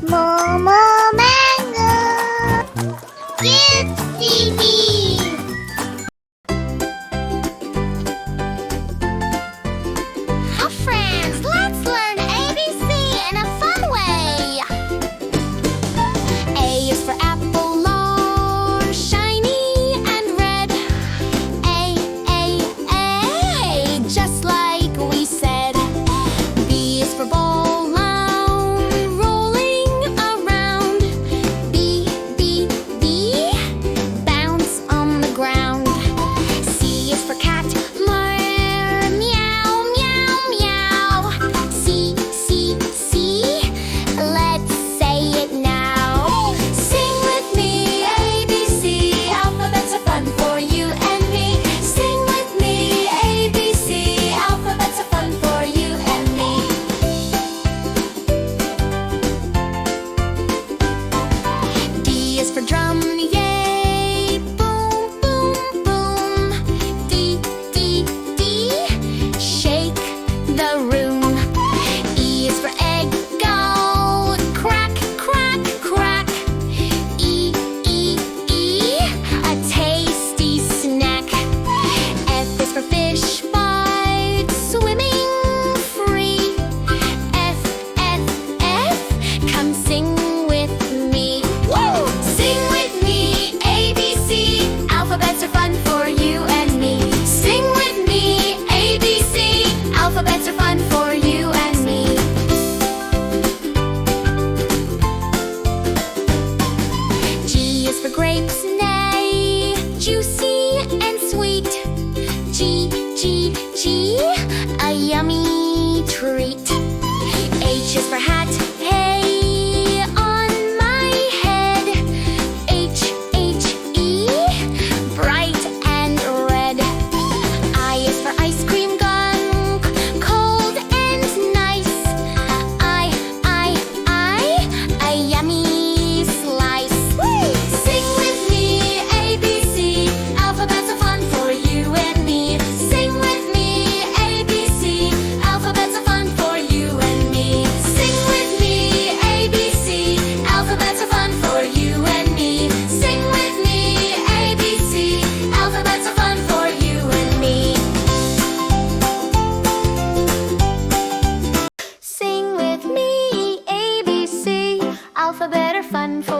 Momo Mango. Kids TV. Hi friends, let's learn ABC in a fun way. A is for apple, large, shiny and red. A, just like we said. B is for ball, round, rolling around. B, bounce on the ground. C is for cat, meow, meow, meow. C, let's say it now. Sing with me, ABC, alphabets are fun for you and me. Sing with me, ABC, alphabets are fun for you and me. D is for drum, yay, boom, boom, boom. D, shake the room. E is for egg, go, crack, crack, crack. E, a tasty snack. F is for fish, bite, swimming free. F, come sing with me. Woo! Sing with me, ABC, alphabets are fun for you and me. Sing with me, ABC, alphabets are fun for you and me. G is for grapes, nay, juicy and sweet. G, a yummy treat. H is for hat, hey, on my head. H, E, bright and red. I is for ice cream gun, cold and nice. A yummy slice. Sing with me, ABC, alphabets are fun for you and me. Sing with me, ABC, alphabets are fun for you and me. Sing with me, ABC, alphabets are fun for you and me. Sing with me, ABC, alphabets are fun for you and me. Sing with me, ABC, alphabet are fun for